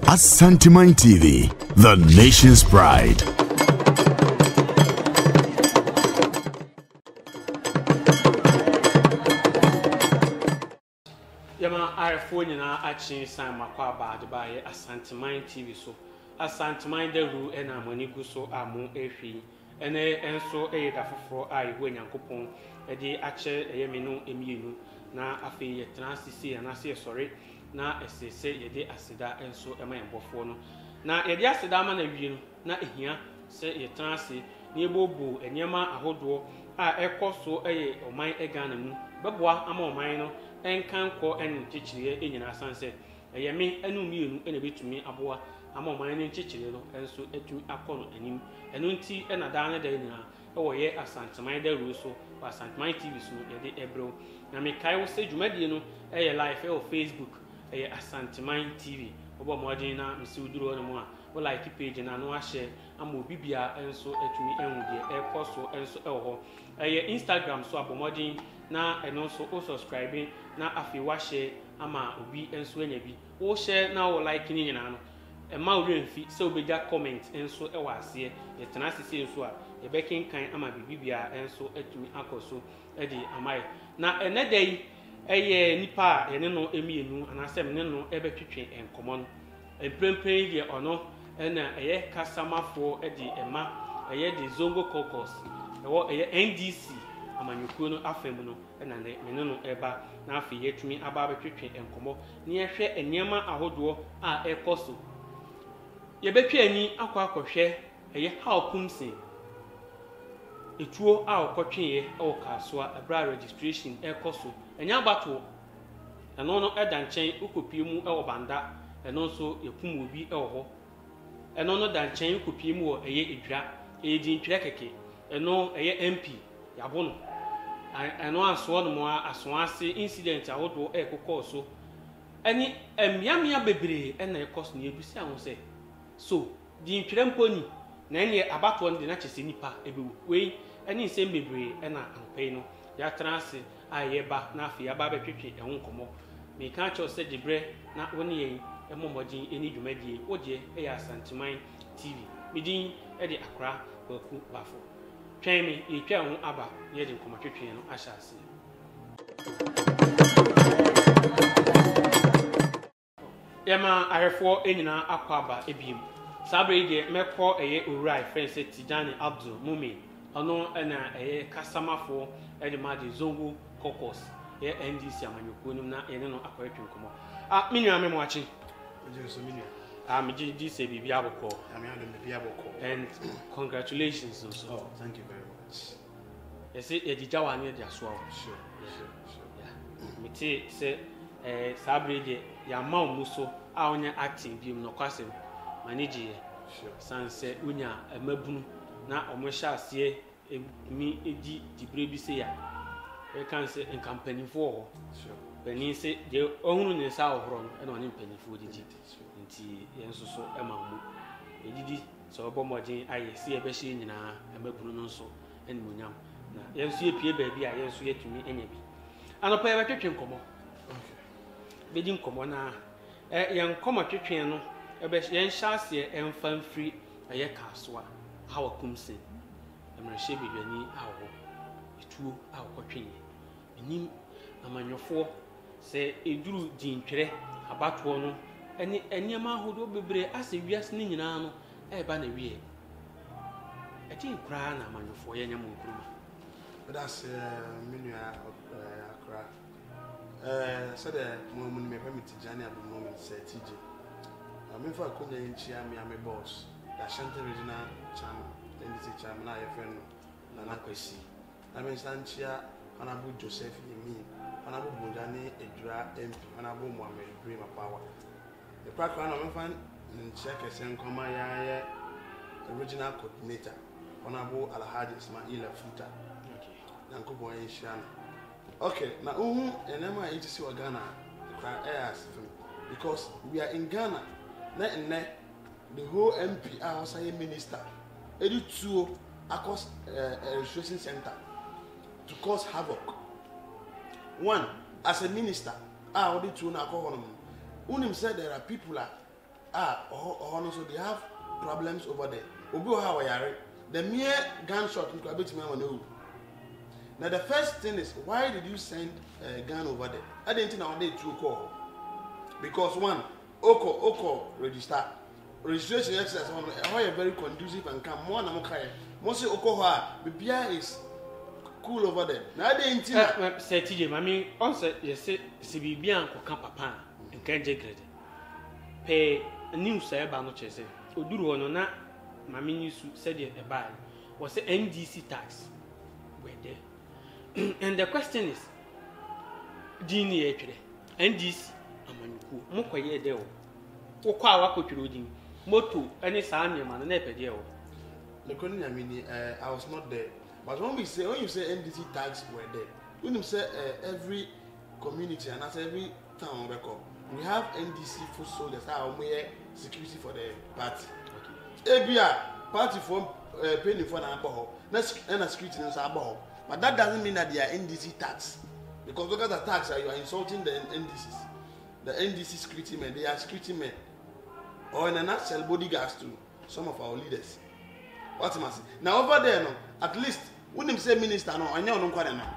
Asantuma TV, the nation's pride. Yama iPhone na achi san makwa ba de ba ye Asantuma TV so. Asantuma de ru e na mani gu so amu ehwi. Ene enso e da foforo a ihu Nyankopon e de ache eye menu emienu na afi ye transisi na se sorry na esese ye de asida enso ema yembofo no. Na ye de asida ma na wie no na ehia se ye transi na ebobu enyema ahodo a ekoso eye oman egana mu beboa ama oman no enkanko en chichire enyina sanse eyemi enu mienu ene betumi aboa ama oman ne chichire no enso etumi akono anim enu nti ena da na da nyina ewo ye Asantuma da ru so Asantuma TV so ye de ebro na me kai wo se dwumadie no eye live e o Facebook eye Asantuma TV obo modin na msi uduro no mo a wo like page na no a share ama obibia enso etumi enwu de e koso enso e ho eye Instagram so abomodin na eno so o subscribing na afi wa share ama obi enso anya bi wo share na wo like ni nyina no e ma wo remfi se obeja comment enso e wa ase ye tena sisi enso a ye bekin kan ama bibibia enso etumi akoso e di amaye na enedai eye nipa ene no emienu anasem ne no e betwetwe enkomo no emprempren de ono ena eye kasamafo e di ema eye di Zongo Caucus ewo eye NDC amanyukuo no afem no ena ne mene no eba na afi yetumi aba betwetwe enkomo ne yehwe enema ahodo a ekoso ye betwe ani akwa eye haukumsin etuo a okotweye e kasoa abra registration ekoso enya bato eno no eda nchen ukopie mu e obanda eno so ekum obi e ho eno no da nchen ukopie mu wo eye edwa edi ntwere keke eno eye MP yabono eno aso no mo aso ase incident ahodo e kokoso ani emiamia bebre ena ekoso na ebusi ahun se so di ntwere mponi na enye abato no de na chese nipa ebewu we ani nsem bebre ena anpei no ya transe ayeba na afi aba betwetwe ehun komo me kan cho se dibre na woni yen emomodin eni dwumadie oje eya Asantuma TV midin e de Akra Baku Bafo twen me etwa ho aba ye de komotwetwe no ahya ase yema arefo enyina akwaba ebiem sabre de mekọ eye owura friend se Tijani Abdul Mumin ono na eye kasamafo e de ma de Zongo Caucus ye NDC amanyukuo nim na ene no akwetwe nkomo minu ame mo achi so minu meji say bibi aboko bibi aboko and congratulations also. Oh, thank you very much. Yes, edija wa ne dia so Sure. yeah meti say sabre de ya ma omuso a onya acting bi no kwasem manage Sure. sanse unya emabunu na omhya ase mi edi dibre bi se ya e kan se enkampanifo ho Sure. bani se de ohunu ne sa ohoro no e na ne mpanifo didi nti yenso so e ma mu edidi so obomodin aye se e be hye nyina emabunu no so eni monyam na yenso ye pie ba bi a yenso yetumi enya bi anopa ye betwetwe nkomo Okay. bedi nkomo na yen nkomo twetwe no e be yen hyase emfa mfiri eye kaso a hawa kumsin emrehye bidwani awo etuo a okotwenye enim amanyofo se eduru dintwere abato no eni eniema ahodo bebre ase wiase ni nyina no e ba na wie eti kura na amanyofo ye nyam nkuruma But that's minu Akra. So the moment me permit Tijani at the moment say TJ. I'm in for Kunya in Chia, me, I'm a boss. The Shanty Regional Chairman, NDC Chairman, I friend Nana Kwesi. I mean, Sanchia, Honorable Joseph Yemi, Honorable Bundani, Edra MP, Honorable Mohammed Dream of Power. The background of my fan in Checkers and Komaya, original coordinator, Honorable Alhaji Ismail Futa. Nankubo Inshan. Okay, now and then I see what Ghana because we are in Ghana. The whole MP outside minister, edu two across a registration center to cause havoc. One, as a minister, I already two na call on. Unim said there are people so they have problems over there. Obi how yare. The mere gunshot in Kwabet Mamano. Now the first thing is, why did you send a gun over there? I didn't know they to call. Because one, Oko register. Registration exercise how you very conducive and calm. One amokai. Most Oko Bibia is cool over there. Now they didn't say TJ, Mammy, also you say Sibibian ko papa and can't take it. Pay a new say by no chase. Oduru no na Mammy said it a buy was the NDC tax. Where there. And the question is, Genie NDC Amanuku, Mokoye deo. Okwa Wakochudin, Moto, any Sanya man, and Epedeo. The Konya mini, I was not there. But when you say NDC tags were there, when you say every community and that's every town record, we have NDC foot soldiers that are security for the party. ABR party for paying for an alcohol, that's and security in alcohol. But that doesn't mean that they are NDC tax. Because look at the tax, you are insulting the NDCs. The NDC security men, they are security men. Or in a nutshell, bodyguards to some of our leaders. What am I saying? Now over there, no, at least, when you say minister, no, I know no quite enough.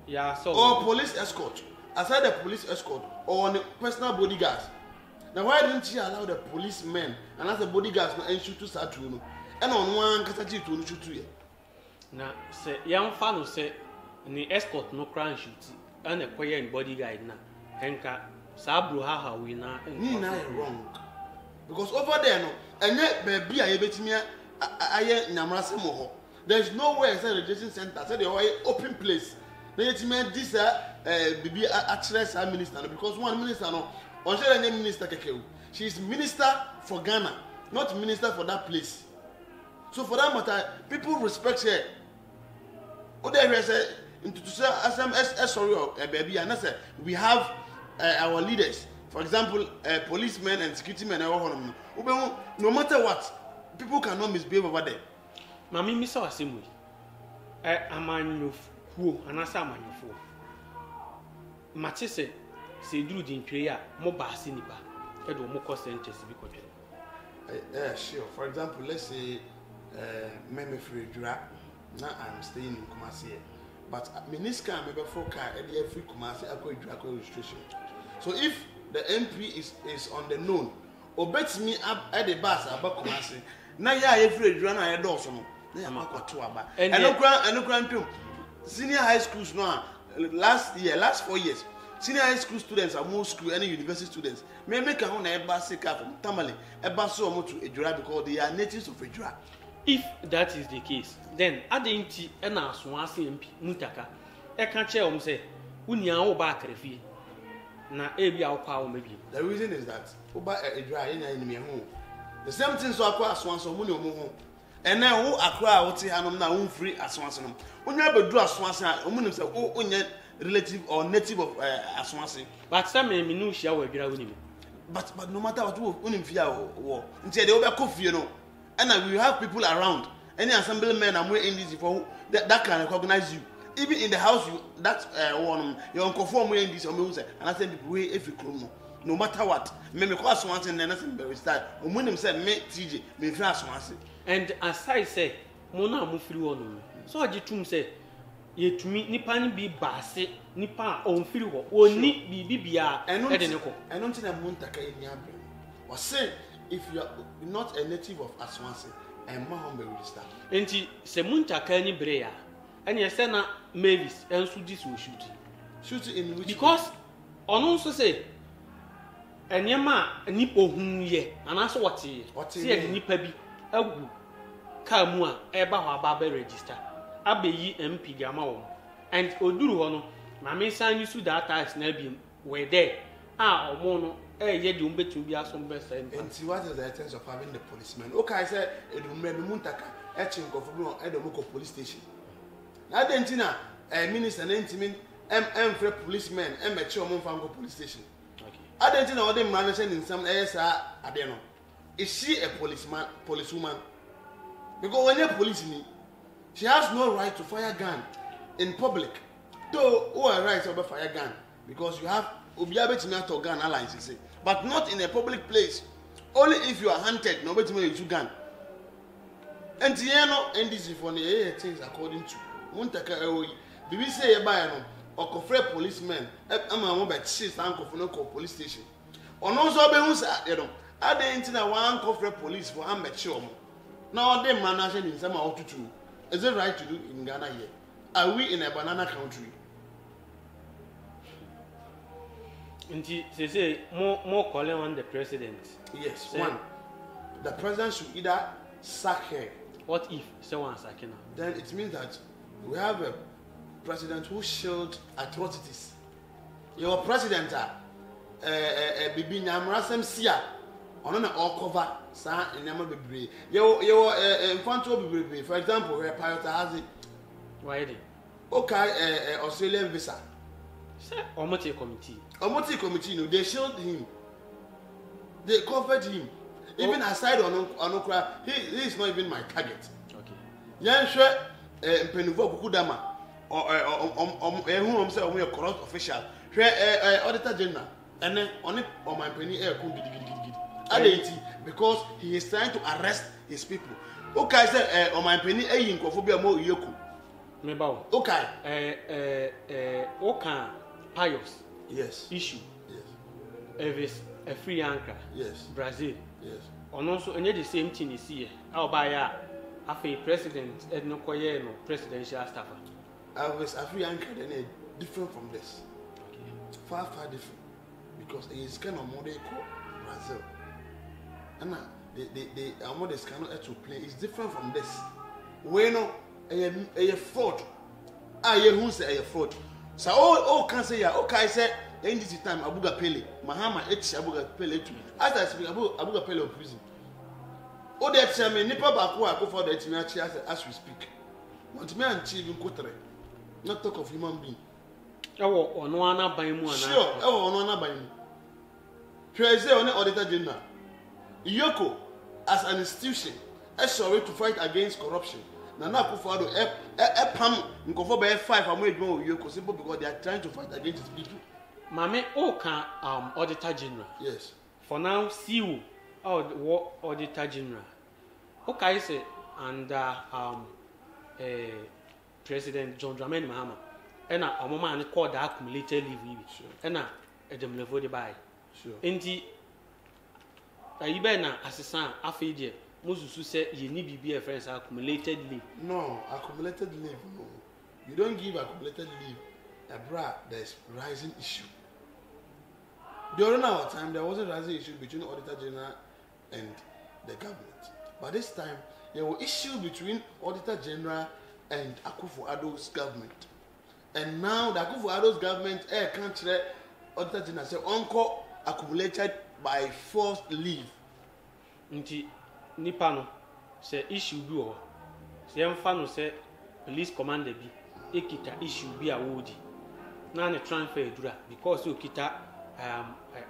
Yeah, so. Or police escort. Aside the police escort, or personal bodyguards. Now why didn't you allow the policemen and as the bodyguards no shoot to start to and on one cassette to shoot to you? Now, say, young fellow say, the escort no crown shoot, and a quiet bodyguard now. Henka, Sabru Haha, we now. Nina wrong. Because over there, no, and yet, baby, I bet me, I Namrasa Moho. There's nowhere inside the registration center, said the open place. They meant this, baby, actress minister, because one minister, no, on the name Minister Kekeu. She is minister for Ghana, not minister for that place. So for that matter, people respect her. Sorry, baby, and I said we have our leaders. For example, policemen and security men. No matter what, people cannot misbehave over there. Mami, Miss Asimwe, a man who and I saw my fool. Matisse, say, do the prayer, more bassinipa, and more cost interest because. Sure. For example, let's say, Meme Free Dra. Now I'm staying in Kumasi, but Miniska maybe for car every free Kumasi I registration. So if the MP is on the known, or bets me up at the bus about Kumasi, now yeah every run I had also. And no grand senior high schools now last 4 years. Senior high school students are more school any university students. May make a home a bus from Tamale, a bus so much to Ejura because they are natives of Ejura. If that is the case, then Adinti and our Swasi MP Mutaka, I can't tell say, Unia or back refi. Na ebi our power maybe. The reason is that Uba Ejura in my home. The same thing so across once or Munio. And now who acquire what I'm now free as once. When you have a draw Swanson, Omunum say, oh, relative or native of Aswansi. But some may know she will be with him. But no matter what, Unim Fia war. Until they over coffee, you know. And we have people around. Any assemblyman I'm waiting this for that can recognize you. Even in the house, you that one you conform way in this music. And I say people way if you come. No matter what, me cause once and then nothing very start. When him said me TJ, me flash once. And as I say, Mona move through on me. So I just say, ye to me Nipan be basse, Nipa on feel or ni bibia and I don't think I'm Montaka in Yabin. Or say if you are not a native of Aswansi, and Mahombe will start. And she say Muntaka any brea, and your son Mavis and Sudis will shoot. Shoot in which because on also say and Yama Nipo ye, and I saw what he said Nipa be a good Kamua Eba Baba register. Abe MP Gamma and Oduru Hono, Mammy San used to that tax Nebin were there. Or mono, yet you bet to be a some best. And see what is the essence of having the policeman. Okay, I said, it will maybe Muntaka, etching of Edomoko police station. Argentina, a minister and intimate for policemen, and mature Monfango police station. Argentina, or them managing in some ASR, I don't know. Is she a policewoman? Because when you're police me, she has no right to fire gun in public. Though who are right to fire gun because you have Obiabe Tinato gun alliance, but not in a public place Only if you are hunted, nobody may use gun. And the NDC for the things according to Muntaka Bibi say a buyer or confrere policemen. I'm a mobile chief uncle for no police station. Or no so be I didn't know one confrere police for amateur. Now they managing in some out to do. Is it right to do in Ghana here? Are we in a banana country? And they say more calling on the president. Yes, say, one. The president should either sack her. What if someone sacking her? Then it means that we have a president who shield atrocities. Your president, Bibi Nyamrasem Sia, on all cover, sir, and never be your infantile be, for example, where pilot has it. Why did? Okay, Australian visa. Sir, Omote committee. Omote committee, no, they shield him. They covered him. Even aside on Okra, he is not even my target. Okay. Yan sure Penuvo Kudama or who himself a corrupt official. Auditor General and then on it on my penny air because he is trying to arrest his people. Okay, sir, on my penny air phobia more yoku. Mebao. Okay. Okay, pious. Yes. Issue. Yes. Elvis, a free anchor. Yes. Brazil. Yes. And also, and the same thing is here. I'll buy a president and no presidential staff. Elvis, a free anchor, then different from this. Okay. Far different. Because it is kind of more they call Brazil. And the more this cannot to play is different from this. Bueno, a fraud. Who say a fraud? So all can say, okay, I said, in this time, Abuga Pele, Mahama, Abuga Pele, as I speak, Abuga Pele of prison. Oh, that chairman, Nipa Bakua, go for the Tinachi as we speak. Not me and Chief in Kotre, not talk of human being. Oh, on one by one. Sure, on one by me. Trace on the Auditor General. Yoko, as an institution, is sorry to fight against corruption. Nana Akufo-Addo, Pam, Nkofo by 5 are made more Yoko simple because they are trying to fight against his people. Mame, Auditor General. Yes. For now, see you, Auditor General. Okay, say, and President John Dramani Mahama, and a woman called the accumulated leave, and a level de buy. Sure. Indeed, you better as a son, after Musu said you need be a friend's accumulated leave. No, accumulated leave, no. You don't give accumulated leave. There's rising issue. During our time, there was a rising issue between the Auditor General and the government. But this time, there were issues between Auditor General and Akufo-Addo's government. And now the Akufo-Addo's government can't let Auditor General say, Uncle accumulated by forced leave. Nti nipa no say issue bi o say emfa no say police commander bi ekita issue bi a wodi na ne transfer dura because o kita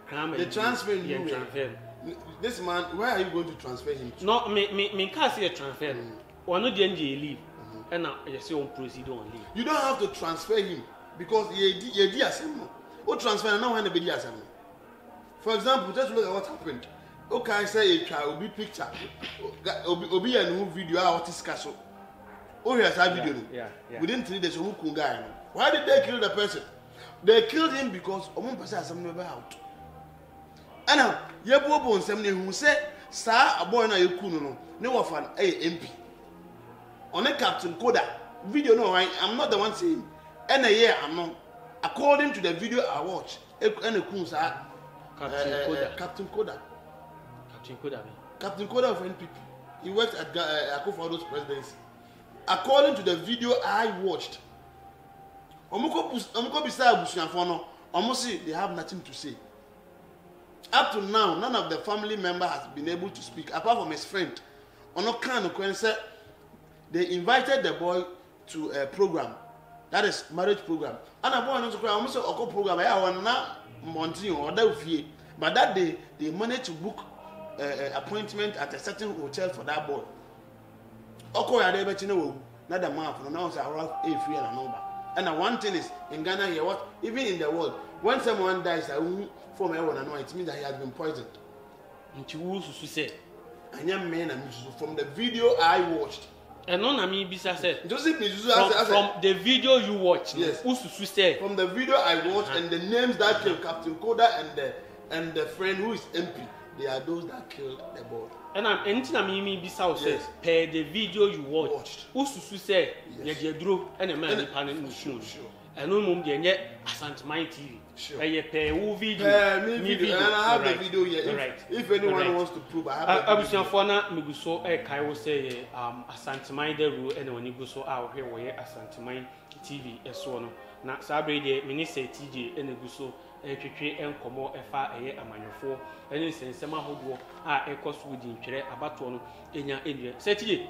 crime the transfer this man, where are you going to transfer him to? No, me can't say a transfer. One of the NGA leave and now you say on proceed on leave. You don't have to transfer him because you did assembly. What transfer now when the video assembly? For example, just look at what happened. Okay, I say a child will be picture. Obi a new video out is castle. Oh, yes, I video. Yeah. Within 3 days, who could guy? Why did they kill the person? They killed him because one person has something about. And now, you have one somebody who said, "Sir, a boy na you no fan a MP." On a Captain Koda video, no, I'm not the one saying. And a year, I'm not. According to the video I watch, and a coon, sir, Captain Koda. Captain Koda of NPP. He worked at Akufo-Addo's presidency. According to the video I watched, they have nothing to say. Up to now, none of the family member has been able to speak, apart from his friend. They invited the boy to a program, that is marriage program. And a boy knows a program, but that day they managed to book appointment at a certain hotel for that boy. And one thing is in Ghana here, what even in the world, when someone dies, it means that he has been poisoned. nti wo susu say anya me na me susu from the video I watched. Eno na me bisa say Joseph me susu from the video you watch yes. Wo susu say from the video I watched and the names that killed Captain Koda and the friend who is MP, they are those that killed the boy. And I'm anything I mean bisa o say per the video you watched wo susu say ye de duro and a man panel no show eno mum de nye Asanteman TV ye per wo video me video and I have the video here if anyone wants to prove I have the video. Abusuafo na meguso kai wo say Asanteman da ru and oni guso a wo hwe wo ye Asanteman TV eso no na sabre de minister TJ and guso twetwe enkomo efa eye amanyofo ene nsensema hodo a ekoso wudi ntwere abato no enya enue setije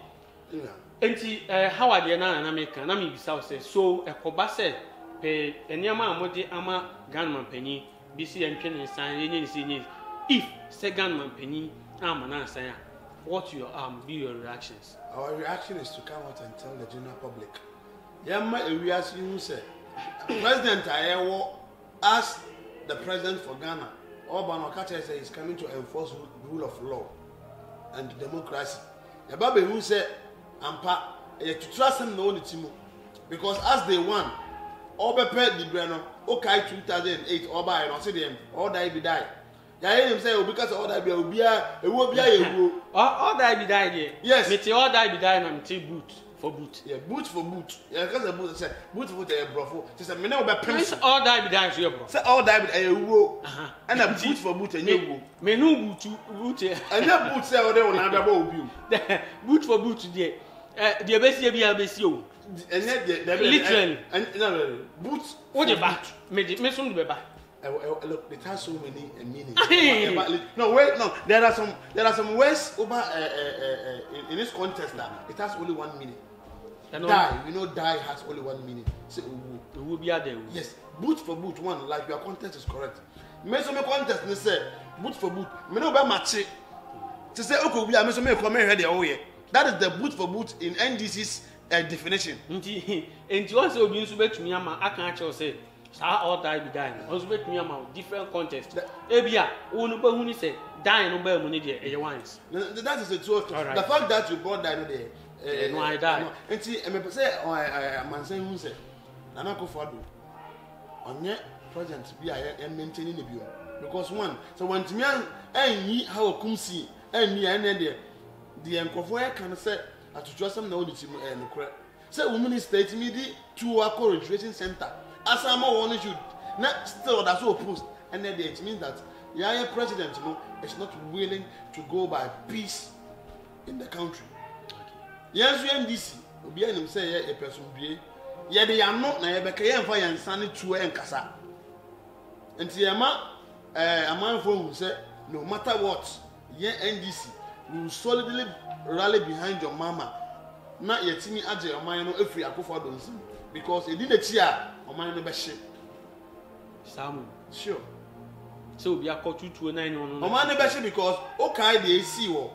enti hawade na meka na me bisa say so ekoba say pe eniama amode ama Ghana panyi bisi entwe ne nsan yenye nsi if say Ghana panyi ama na nsan a what your be your reactions? Our reaction is to come out and tell the general public yamma ewiase hu say president ayewo as the president for Ghana, Oban Okache says he's coming to enforce rule of law and democracy. The Baby who said, Ampa, to trust him no team because as they won, Obepe the Breno, okay 2008, Oba and Ossidian, all die be die. I hear him say, because all die be it will be a all die be die, yes, it's all die be die and I'm boot. For boot. Yeah, boot for boot. Yeah, because the boot said boot for the bro. Just a minute about pencil. All die be die for bro. Say all die with a woe. And a boot for boot and you go. Me no boot and that boot say all they on another boot. Boot for boot today. The best be abesio. And yet literally. And no boot. What the back? Me some the back. Look, it has so many meanings. No, wait, no. There are some words over in this context that it has only one meaning. Die, you know, die has only one meaning. Say will be there. Yes, boot for boot one. Like your context is correct. Me some context they say boot for boot. Me no be match. To say okay, we are me some come here there. Oh yeah, that is the boot for boot in NDC's definition. Nti once obi nso betumi ama aka acha say sa all die be die. Once betumi ama different context. Ebia wo no ba hu ni say die no ba mu ni there e once. That is the truth. The fact that you brought die no there. No, I die. And see, I say, man saying who say, Nana Akufo-Addo, on your present be I maintaining the view because one. So when to me and ye how come see and me and the Nkofo can say at to trust them now the team and correct. Say women state me the to a co-registration center. As I'm one should not still that's so post and then it means that the president is not willing to go by peace in the country. Yes, NDC. Obi anim say a person be. Ye de yano na ye beka ye mfa ye nsane tuo enkasa. Enti ye ma amanfo hu say no matter what, ye NDC will solidly rally behind your mama. Na ye timi age oman no afri Akufo-Addo nsem because e di de chi a oman no be hye. Samu. Sure. So obi akotu 209 no. Oman no be hye because okay dey see wo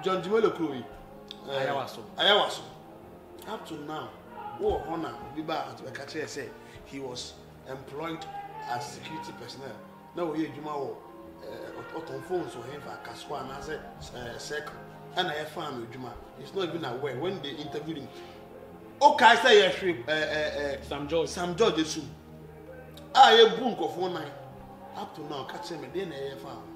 John Jimolo Krowi Ayawaso up to now honor Biba at Bekache say he was employed as security personnel. Now we Juma on phones for him for Kaswa and I said second and I found Juma. He's not even aware when they interviewed him. Okay, I say Sam George is soon. I a book of 19 up to now catch him then I found.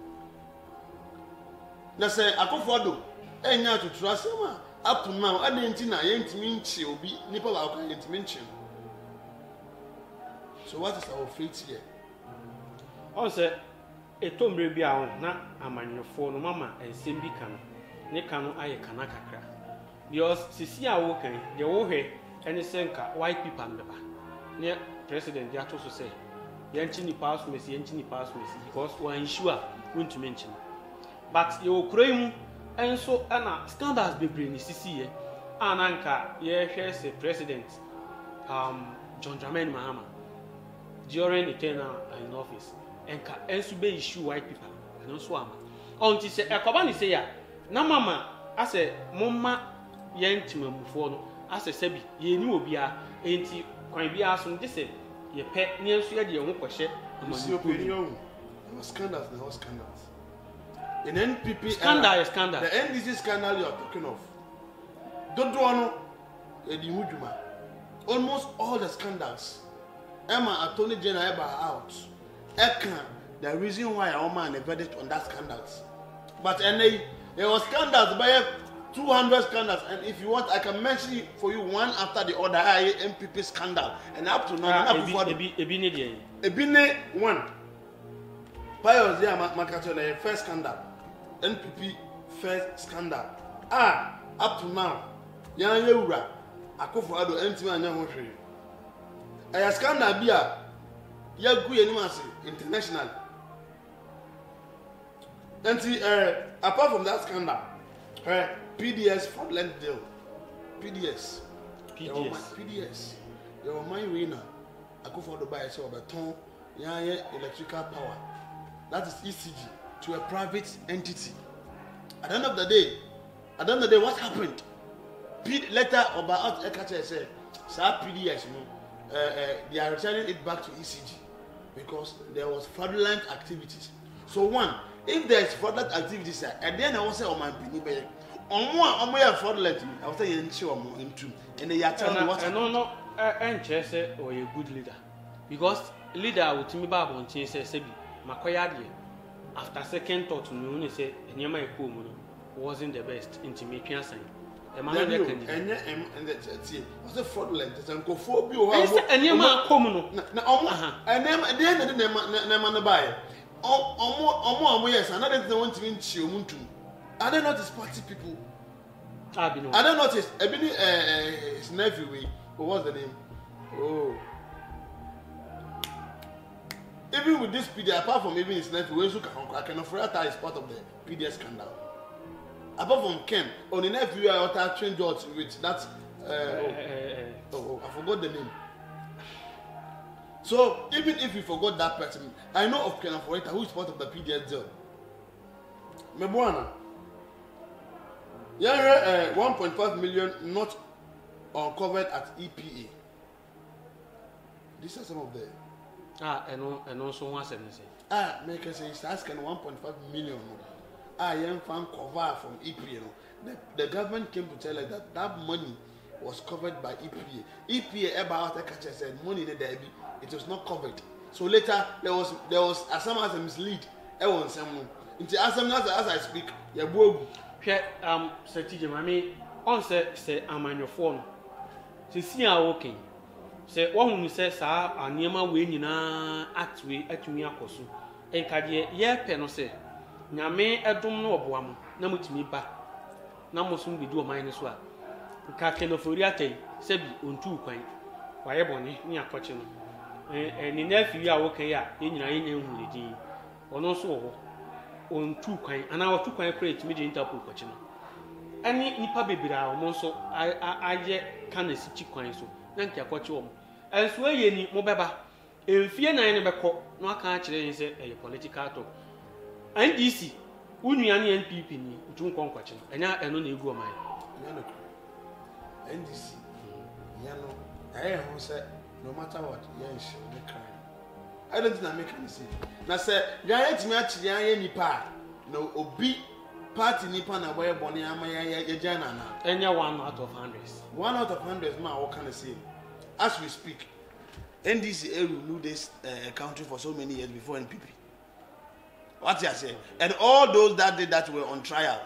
Na say Akufo-Addo enya to trust him up to now adentina yentimi nchi obi nipa ba akwa yentimi nchi. So what is our fate here? On say etombre bi a na amanyofo no mama ensem bi kan ne kan no aye kana kakra because sisi a wo kan de wo hwe ene senka white people mbeba ne president ya to so say yanchi ni pass mesi because one issue a wontumi nchi. But you crime and so scandals be bring CC ananka ye say president John Dramani Mahama during the tenure in office and so be issue white people and also am until say ekobani say ya na mama ase momma ye ntimamufo no ase sebi ye ni obia enti kwan bia so de say ye pe ne enso ye de ho kwhye amani There was scandals, there was scandals. In NPP Scandal era, is scandal. the NDC scandal you are talking of. Don't do one. Almost all the scandals. Emma Attorney General Eba out. Eka, the reason why our man a verdict on that scandals. But there was scandals by 200 scandals, and if you want, I can mention for you one after the other. MPP scandal, and up to now, Ebine one. Pius there, Makato, first scandal. NPP first scandal. Up to now, Yan Yura, Akufo-Addo, NTM and Nyamoshiri. A scandal bia, Yagu Yenimasi international. And apart from that scandal, PDS fraudulent deal. PDS. Your mind winner. Akufo-Addo buy a beton, electrical power. That is ECG to a private entity. At the end of the day, what happened? Later about Ekache said, "Sir PDS, they are returning it back to ECG because there was fraudulent activities." So one, if there is fraudulent activities, and then I will say, "Oh my penny, on more fraudulent," I will say, "into," and they are telling me what. No, and say, "Oh, a good leader," because leader would me back on say, "Sebi, Makoya, after second thought, no, say, Nyama Ekumu wasn't the best intimate sign." The man and the was a fraudulent and go for you. And you might come and then at the end of the name buy. Yes, another thing want to win Chiumuntu. I don't notice party people. I don't notice. His nephew, what was the name? Oh. Even with this PDS, apart from even his nephew, I can offer that is part of the PDS scandal. Apart from Ken, on the nephew, I want to change out with that. I forgot the name. So even if you forgot that person, I know of Ken Aforeta, who is part of the PDS deal. Mebuana, 1.5 million not uncovered at EPA. These are some of the. And also 170. Make us say it's asking 1.5 million. I am fan cover from EPA. The government came to tell us that money was covered by EPA. EPA about the catcher said money in the Derby, it was not covered. So later there was as some as a mislead. Everyone someone. Into as I speak, ya bogu. Sir TJ, Mammy, on say I'm on your phone. To see our walking. Say one who says, "Sir, and Yama win at me akosu." And Kadia, penno say. Nyame edom no oboam na mutumi ba na mosum bi do man so a ka kenofori atai se bi ontu kwan waye bone ni akɔkye no ni na afi a wo kan ya nyina yenya hu din ono so wo ontu kwan ana otu kwan create me de interpol kɔkye no ani nipa bebira wo so aye kana si kwan so na ntia kɔkye wo enso aye ni mo beba emfie nan ne bɛkɔ no aka akire yin se political talk. NDC, Union NPP, June Conquatin, and now I know you go mine. NDC, I said, no matter what, yes, they cry. I don't think I make any sense. Now, sir, you are to match the any part. No, Obi party Nippon away Bonnie, Jana, and you're 1 out of 100. 1 out of 100, man, what can I say? As we speak, NDC will do this country for so many years before NPP. What you say? And all those that did that were on trial.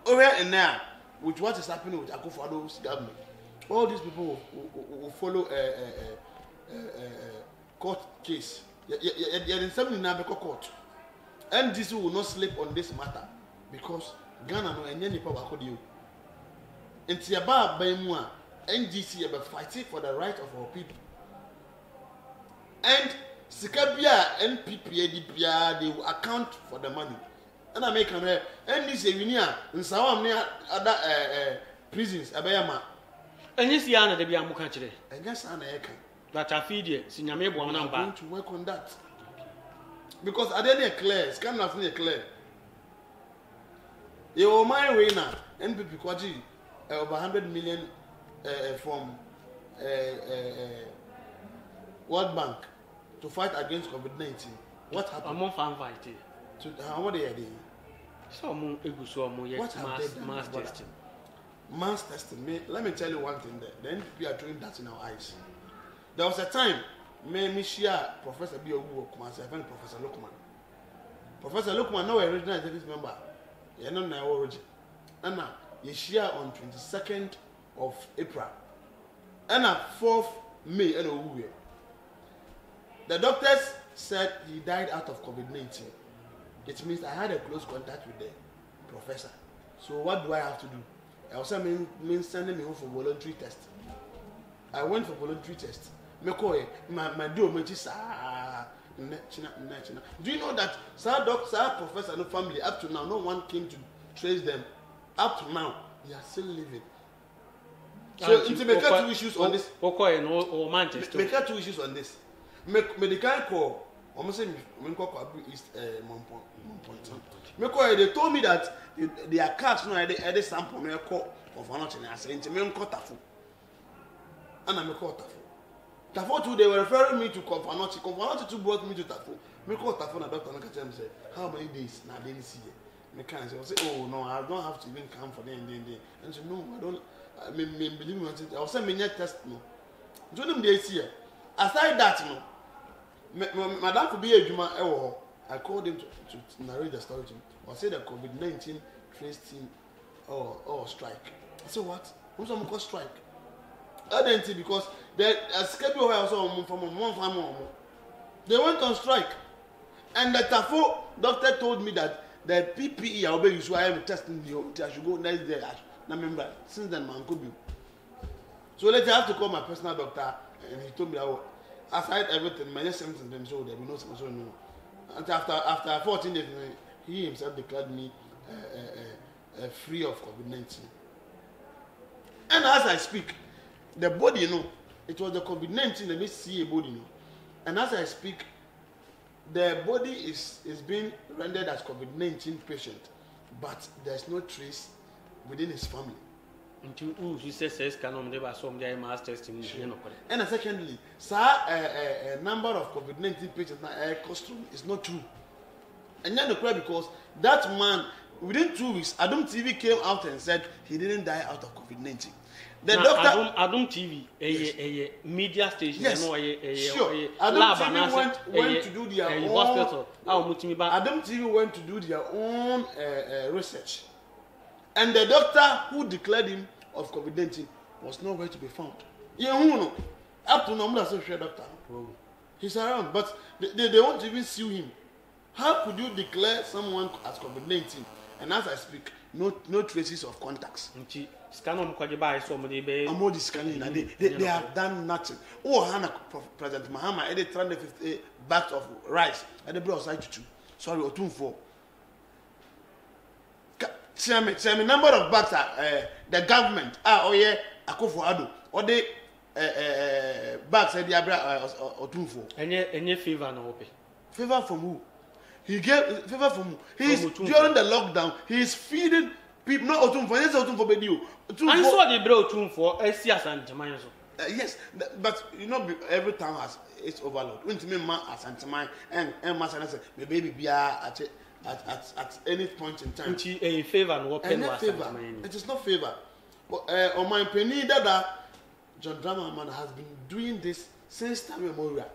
Over and now, with what is happening with Akufo-Addo's government, all these people will follow a court case. You're in some court. And this will not sleep on this matter because Ghana no any power could you. And Tiaba Baimua, NDC are fighting for the right of our people. And Sikabia NPP DPR they will account for the money. And I make an and this union in some near other prisons abayama. And this yana de be amuka chire. And just an eka. That I feed you, Sinyame bo na ba. I'm going to work on that. Because I didn't clear, it's kind of clear. You my winner, NPP Kwaji over 100 million from World Bank to fight against COVID-19. What happened? I'm fan fighting. To what they are doing? So I'm so What have they done? mass testing. Mass testing. Let me tell you one thing there. Then we are doing that in our eyes. There was a time, me share Professor B. Kumasi, I friend Professor Lukman. Professor Lukman, no original executive member. You know my origin. And now, you share on 22nd of April. And now, 4th May, the doctors said he died out of COVID-19. It means I had a close contact with the professor. So what do I have to do? I also mean sending me home for voluntary test. I went for voluntary test. My do you know that sir professor no family up to now no one came to trace them. Up to now they are still living. So it's make two issues on this. Make two issues on this. Medical call. Almost say me call East Monpont. They told me that their cars no had sample me call of another and I say into me call Tafu. And I call Tafu. Tafu too, they were referring me to Confanochi. Confanochi too brought me to Tafu. Me call Tafu and doctor and say, how many days now they didn't see it? Me can't say, oh no, I don't have to even come for them. And say, no, I don't. I believe me. I was saying me net test no. Do them they see it? Aside that no, Madam could be a Juma. I called him to narrate the story to him. I said the COVID-19 trace team or strike. I said what? Who's going to strike? I didn't see because the schedule also from one family. They went on strike, and the Tafu doctor told me that the PPE I will use. I am testing the I should go next day. I remember since then man could be. So later I have to call my personal doctor, and he told me that aside everything, my symptoms so there will be no symptoms. No. And after 14 days, he himself declared me free of COVID-19. And as I speak, the body, it was the COVID-19 that made see a body, and as I speak, the body is being rendered as COVID-19 patient, but there's no trace within his family. Until you say canon never saw me mass testing. And secondly, a number of COVID-19 patients now costume is not true. And then the cry because that man within 2 weeks, Adum TV came out and said he didn't die out of COVID-19. The doctor Adum TV, a media station, yes, sure. Adum TV went to do their own hospital. Adum TV went to do their own research, and the doctor who declared him of COVID-19 was nowhere to be found. Up to now, I'm not so sure, doctor. He's around, but they won't even sue him. How could you declare someone as COVID-19 and as I speak, no traces of contacts? Scanning Amodi scanning, they have done nothing. Oh, Hannah, President Mahama, added 350 bags of rice at the block side to sorry, or 2-4. Tell me, number of bags are the government. Akufo Addo, or they bags at the Abra or 2-4. Any favor no open. Favor from who? He gave favor from who? He's during the lockdown. He's feeding people. Not Otumfo. Yes, Otumfo Bedio. I saw the bro Otumfo. SCS and Jamayo. Yes, but every town has its overload. When to me, man, as Antimine and Master said, the baby be at any point in time. A favor no open. It is not favor. But on my penny, that John Drama man has been doing this since time memorial.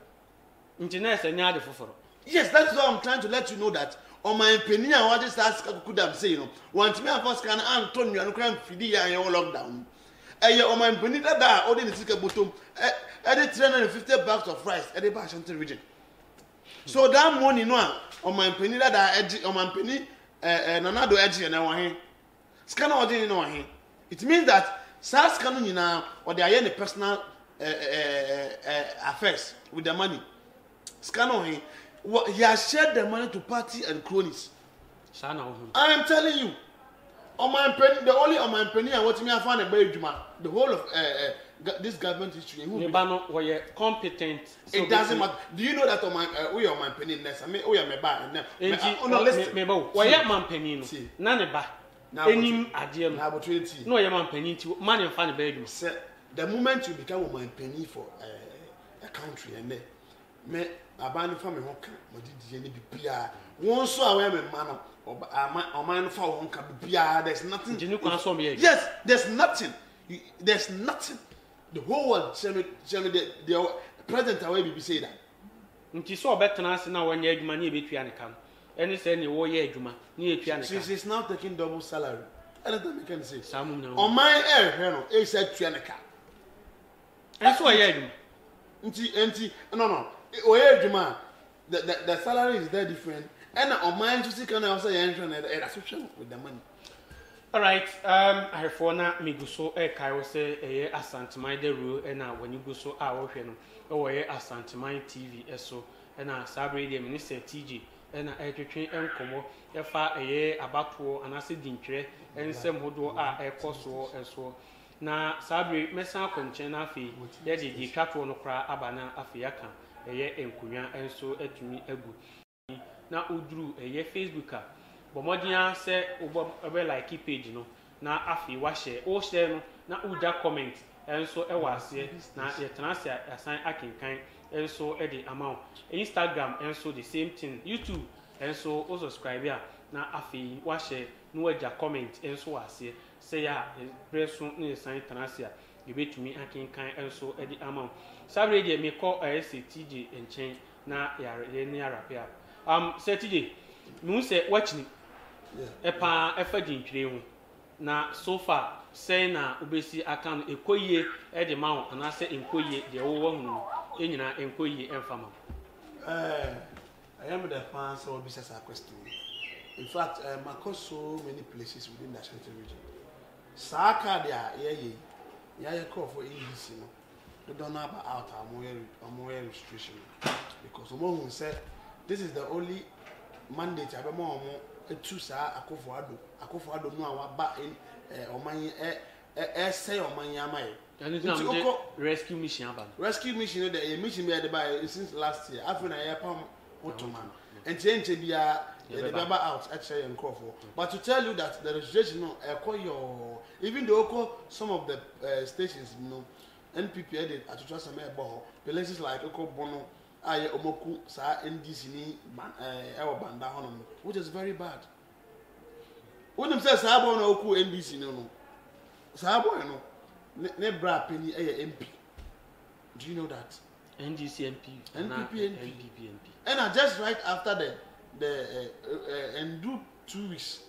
Yes, that's why I'm trying to let you know that on my opinion, what this ask could have said, want me a first can Antonio and crime feed and your lockdown. On my opinion, that only the sick bottom, added 350 bags of rice at the Bashanti region. So that money, no, on my opinion, that I on my penny, another edge and I scan or didn't know him. It means that SARS canon now or they are in the personal affairs with the money. Scan on him. He has shared the money to party and cronies. I am telling you, on my penny, the only on my penny and what me I found a baby the whole of this government history. Who competent. It doesn't matter. Do you know that on my we on my penny next? I mean, we are my bar. No, listen. Why am I penny? None ba. Any idea? No, I am penny to money and find a baby. The moment you become my penny for a country and me abani fa me ho ka modidi ne bibia won so a we me ma no oman fa ho ka bibia there's nothing yes there's nothing the whole world tell me the president away be say that nti so obetena ase na wonye adwuma ne ebetua ne kan ene se ne wo ye adwuma ne etua ne kan she's now taking double salary anything we can say samum na oman no e say tua ne kan enso ye adwuma nti no o ye adwuma the salary is very different and oman to see can also ye nhwe na that's with the money. All right, I for na miguso kai wo se eye Asanteman de ru na wani guso a wo hwe no wo ye Asanteman TV eso na sabre de minister TJ na etwetwe enkomo e fa eye abato anase dintwere ensem hodo a ekoso eso na sabre mesan akwanche na afi de de twato no kra abana afi aka eye enkunwa enso atumi agu na uduru eye Facebook a bomodia se obo like page no na afi wa share o share no na uda comment enso e wase na ye transe asan akinkan enso e de amount Instagram enso the same thing YouTube enso o subscribe ya na afi wa share no waja comment enso wase se ya preso na san transe ye betumi akinkan enso e de amount sabre de me call TJ enchen na ya ne arapia say TJ mu se watching epa efa dintwire hu na so far say na obesi aka no ekoyie e de ma ho anase enkoyie de wo hu no enyina enkoyie emfama I am the fan so obisa sa question. In fact I call so many places within the Ashanti region saka dia ye call for ABC no they don't know about out our restriction because someone said this is the only mandate abemo etu sa akofo ado no awaba oman say oman amaye rescue mission aba the mission be by since last year after a year pam ottoman enche bia the baba out actually nkofo but to tell you that the registration no your even though some of the stations no NPP edit atutua some places like Bono aye omoku sa NDC ni ewo banda hono which is very bad. When them say sa boy na oku NDC no sa boy no ne bra penny MP. Do you know that? NDC MP. NPP. And just right after the and do 2 weeks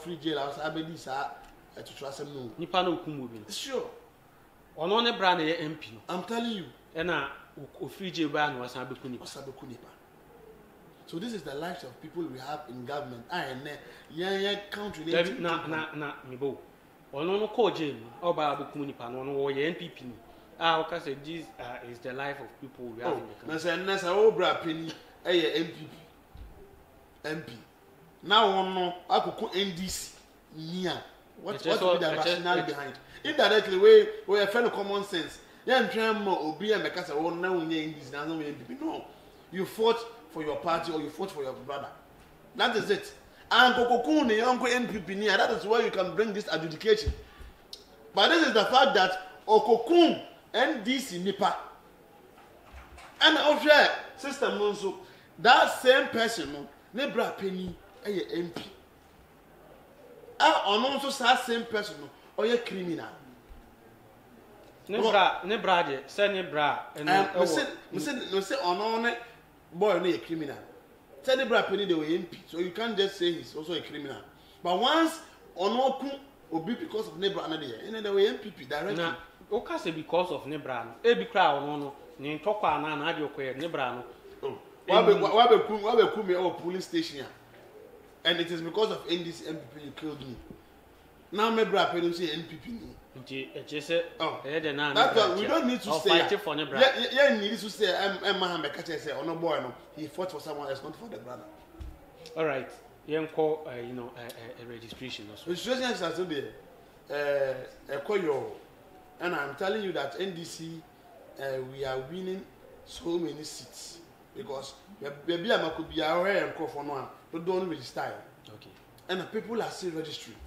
free jail house abedi sa atutua some no. Nipa na okumu bi. Sure. Ono ne bra na MP no. I'm telling you. Na ofrije ba na wasabeku nipa. So this is the lives of people we have in government. Yeah country na mibo. Ono no ko je ni oba abeku nipa no no wo ye NPP ni. Okay say this is the life of people we have in the country. Na say obra penny MP. Now one no akoko NDC nia. What will be the rationale behind? Indirectly we a friend of common sense. Obi and Mekasa will now in this no. You fought for your party or you fought for your brother. That is it. And Kokokuni, Uncle NPP, that is where you can bring this adjudication. But this is the fact that Okokun NDC Nipa and of your system also that same person no Nebra Penny a MP. And also that same person or a criminal. Nebra de say Nebra and no say on boy no a criminal. Say Nebra Penny they were MP, so you can't just say he's also a criminal. But once Onoku obi because of Nebra another year, and they were MPP directly. Na okay say because of Nebra no e bi kra no ni ntokwa na ade okoye Nebra no. Oh. Wabe me or police station. And it is because of NDC MPP you killed me. Now Nebra Penny say NPP. That's why we don't need to say for Nebra. Yeah, need to say Mohammed Kache say oh no boy no he fought for someone else not for the brother. All right. You call a registration also. Registration is also there. Call your and I'm telling you that NDC we are winning so many seats because baby I could be aware and call for no don't register. Okay. And the people are still registering.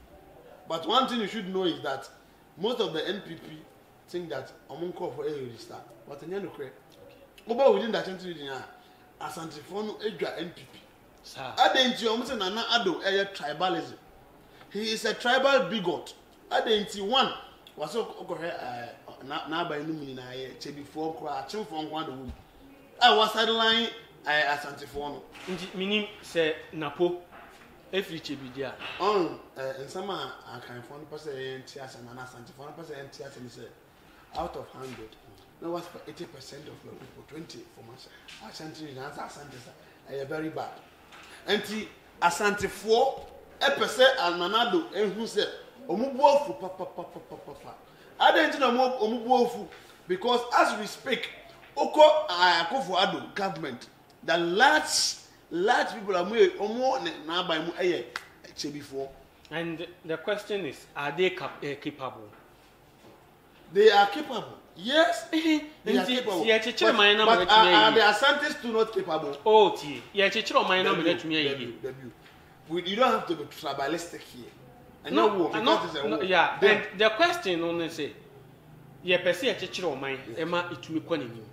But one thing you should know is that most of the NPP think that I'm call for a register, but in any case, Oba within that Ashanti region Asante no edwa NPP. Sir. Adenti omo Nana Addo tribalism. He is a tribal bigot. Adenti one was na by no meaning I before crash from one. I was sideline Asante no. Meaning say Napo every chibidia. And some I can find person NTS and Asante for person NTS and say out of 100. No was for 80% of your people, 20 for myself. Ashanti and Asante are very bad. And Asante 4 percent and Nanado and who said Omubofu papa. I don't know Omubofu because as we speak, Oko Akufo Addo government, the large people are more now by before. And the question is, are they capable? They are capable. Yes, they are capable. But are the Asantes too not capable? Oh, you don't have to be tribalistic here. No, yeah. And the question only say, you perceive a teacher of mine, Emma, it will be quantity.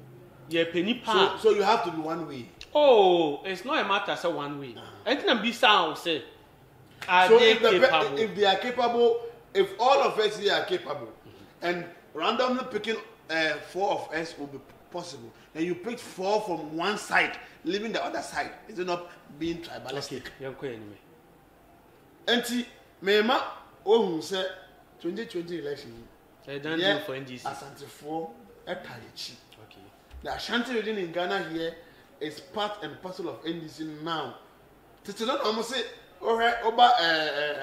You penny pound. So you have to be one way. Oh, it's not a matter of one way. I can be sound say, are they capable? If they are capable, if all of us here are capable, and randomly picking 4 of us will be possible. Then you pick 4 from one side, leaving the other side. Is it not being tribalistic? Okay, Enti mema ohun say 2020 election. Yeah, for NDC. Asante 4 Etayichi. Okay. The Ashanti region in Ghana here is part and parcel of NDC now. Titi don't almost say oba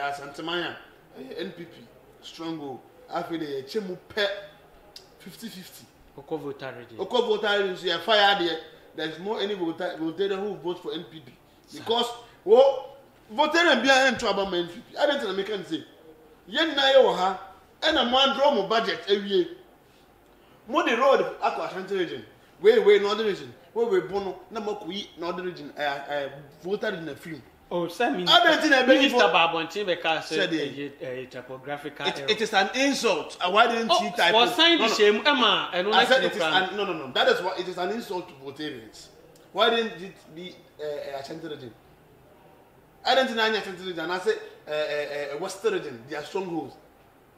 Asante Maya NPP strong after the chemu pe 50-50. Oko voter ready. Oko voter ready. So you fire there. There is no any voter who vote for NPP because voter and be an trouble NPP. I don't make them say. Yen na ye ha and a man draw mo budget every year. Mo the road akwa Ashanti region. We northern region. We bono na mo kuyi northern region voter in the film. Oh, Sam, Minister Babontin because a topographical it is an insult. Why didn't he type? For sign the shame, Emma, and I said it is no. That is what it is an insult to voters. Why didn't it be Ashanti region? I don't know Ashanti region. And I say Western region, their strongholds,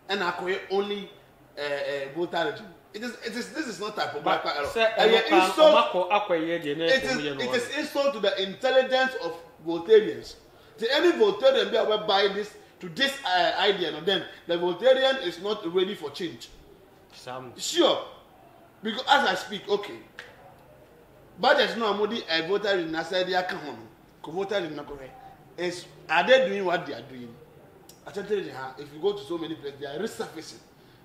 and I call it only voter region. It is. This is not typographical error. It is insult to the intelligence of Voltarians. To any Voltarian be able to buy this to this idea, and then the Voltarian is not ready for change. Sure, because as I speak, okay. But there's no more a voter in Nasadia Kahon. Voter in Nakore is are they doing what they are doing? I tell you, if you go to so many places, they are resurfacing.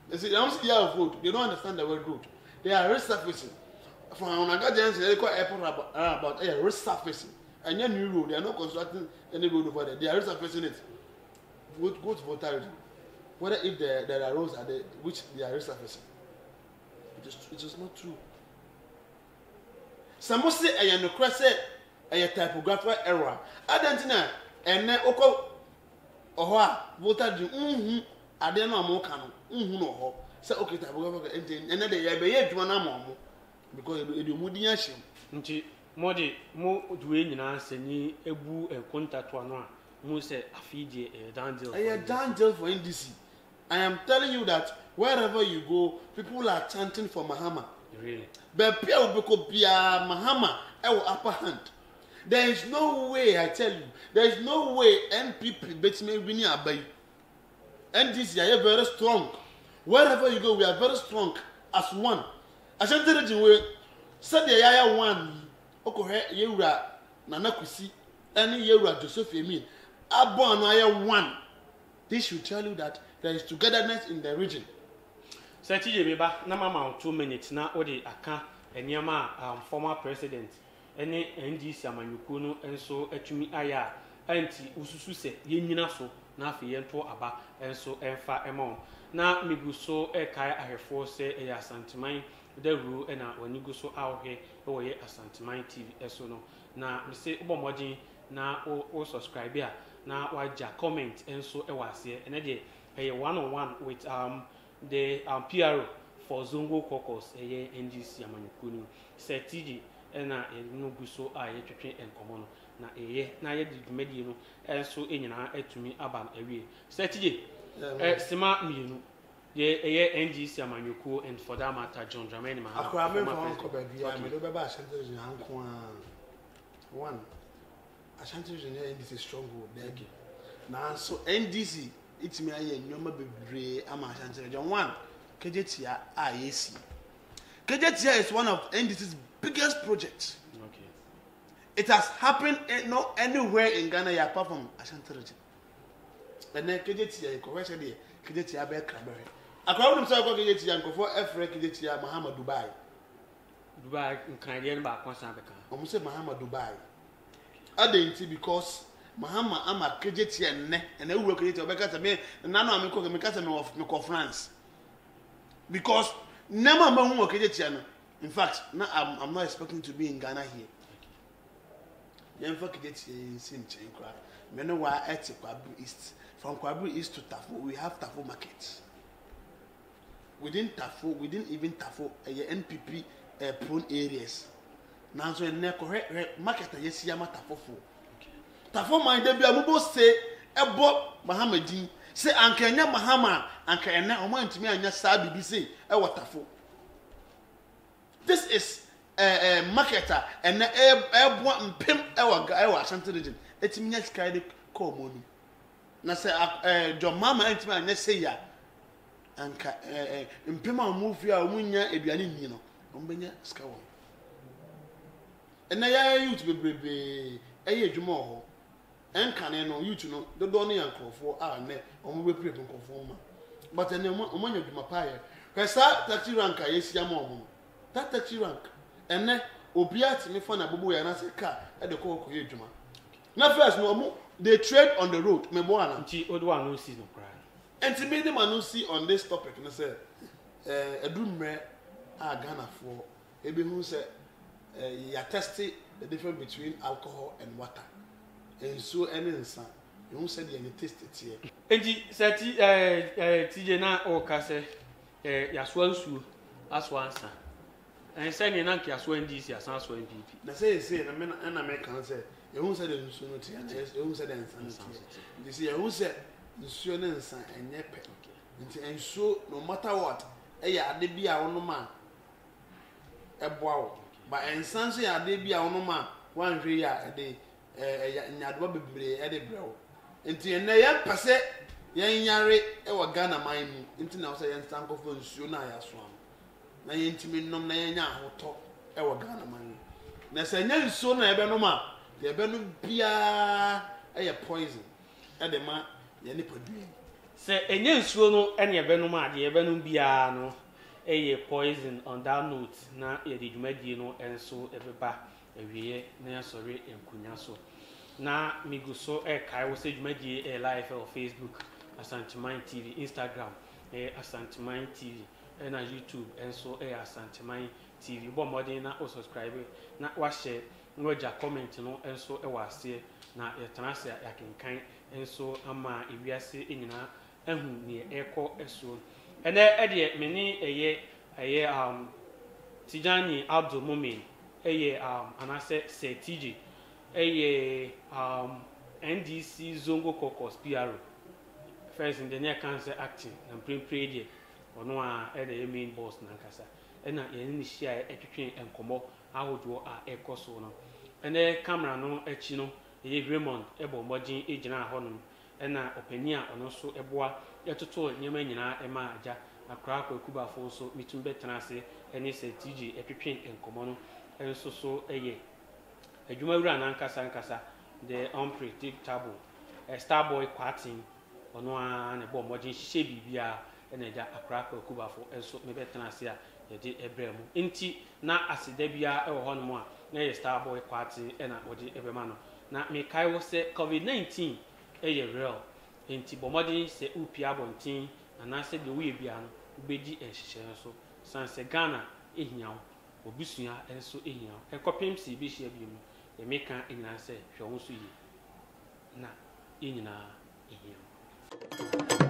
They say they don't see how vote. They don't understand the word road. They are resurfacing. From Onagajans, they call airport about resurfacing. And your new road, they are not constructing any road over there. They are resurfacing it. Go to voter. Whether if there are roads are there which they are resurfacing. It is not true. Some say a no a typographical error. I don't know. And then oko oho voter do ade no amokano no ho say okay typographical and then they be adwuma na mo because e mu din ahye nti modi mo duwe nyina sani ebu contact no a mo say afidie down deal for NDC. I am telling you that wherever you go, people are chanting for Mahama. Really? But Pia Bia Mahama upper hand. There is no way, I tell you, there is no way NPP bet me winning Abai. NDC are very strong. Wherever you go, we are very strong as one. Ashanti region we said the Yaya one. Okohe Yura Nanakusi and Yura Joseph Emin. Abon Aya one. This should tell you that there is togetherness in the region. Sati Jebeba, na mama 2 minutes na odi aka enyama former president ene NDC amanyuku no enso atumi aya anti ususu se yenyina so na afi yento aba enso enfa emon na miguso ekai ahefo se eya Asanteman daru ena wanigu so awhe wo ye Asanteman TV eso no na me se ubomodin na o subscribe ya na waja comment enso ewase ene de one on one with the PRO for Zongo Caucus eye NDC amanyukunu se TJ na no guso a ye twetwe enkomo no na eye na ye di dwumadi no enso enyina atumi aba awie se TJ sima mienu ye eye NDC amanyuku and for that matter John Dramani Mahama akwa me for ko ba bia me do be ba Ashanti region hanko one Ashanti region NDC stronghold there na so NDC itimi aye nyoma bebre ama Ashanti region one Kejetia IAC. Kejetia is one of NDC's biggest projects. Okay. It has happened not anywhere in Ghana apart from Ashanti region. And then Kejetia, you correct there. Kejetia be Krabere. Akwa wonu say ko Kejetia nkofo Efre Kejetia Mahama Dubai. Dubai Canadian ba kwansan beka. Omo say Mahama Dubai. Adenti because Mahama ama Kejetia nne and e wuro Kejetia obeka say me nanu ameko me ka say me ko France. Because never man who Kejetia. In fact, now I'm not expecting to be in Ghana here. Yemfa Kejetia in Sinchenkra. Menowa at Kwabu East. From Kwabu East to Tafo, we have Tafo markets. Within Tafo, within even Tafo, NPP prone areas. Now so in correct market yes yama Tafo for. Tafo mind they be amubo say ebo Mohammedin. Say ankenya Mahama anka ene omo ntimi anya saa bibi say e watafo. This is marketer and ebo mpem e wa Ashanti region etimi nya sika de call monu na say John Mama ntimi anya say ya anka mpem a move ya omunya eduane ni no ombenya sika wo ena ya youth bebrebe eye adwuma ho enkane no youth no dodo no yankrofo a ne omo be prep nkofo ma but ene omo nya dwuma pa ye kwesa taxi rank a yesia ma omo that taxi rank ene obiat me for na bobo ya na se car e de ko ye dwuma na first no omo they trade on the road me bo ana nti odo anu see no cry enti me dem anu see on this topic no say edumre a Ghana for ebe hu say ya test the difference between alcohol and water. And so any insan, you said you taste it here. Enti seti TJ na o ka se yaswa nsu aswa ansa. En se ni na yaswa NDC asan aswa NPP. Na say na me na me kan say you said the nsu no tia na you said the insan. You see you said nsu no insan enye pe. Nti ensu no matter what ya ade bia wono ma eboa wo. But ensan so ya ade bia wono ma wan hwe ya ade nyadwa bebre e de brew enti ene ya pese yan yare e wa Ghana man mu enti na wo say yan stankofo nsuo na ya so am na yan ntimi nom na yan nya ahoto e wa Ghana man na se nya nsuo na ebe no ma de ebe no bia e poison e de ma ya ni padue se enye nsuo no ene ebe no ma de ebe no bia no e poison on that note na ye de dwumadi no enso ebeba ewiye na sorry enkunya so na miguso kai wo se dwumadi live on Facebook Asanteman TV, Instagram Asanteman TV na YouTube enso Asanteman TV bo modern na o subscribe na wa share no ja comment no enso e wa ase na yetanase yakenkan enso ama ewiase enyina ehu ne ekọ eso ene ede meni eye Tijani Abdul Mumin eye anase se TJ eye NDC Zongo Caucus PRO first in the near cancer acting and pre there ono a the main boss na nkasa ena ye ni share etwetwe enkomo ahodo a ekoso no ene camera no echi no ye Raymond ebo mbogin ejina hono ena opani a ono so eboa etoto nyema nyina ema aja akra kwakuba fo so mitumbe tenase ene se TJ etwetwe enkomo no enso so eye adwuma wura na nkasa the unpredictable Starboy Kwatin ono a ne bo mbogin hihye bibia ene ja akra kwakuba fo enso mebe tenase a ye de ebremu enti na asida bia e wo hono mo a na ye Starboy Kwatin ena odi ebema no na me kai wo se COVID-19 eye real enti bomodin se upia bontin na se de wo bia no ubedi ehihye so sanse Ghana ehia wo obusua enso ehia wo ekopem si bi hia bi mu e meka enyina se hwe wo so yi na enyina ehia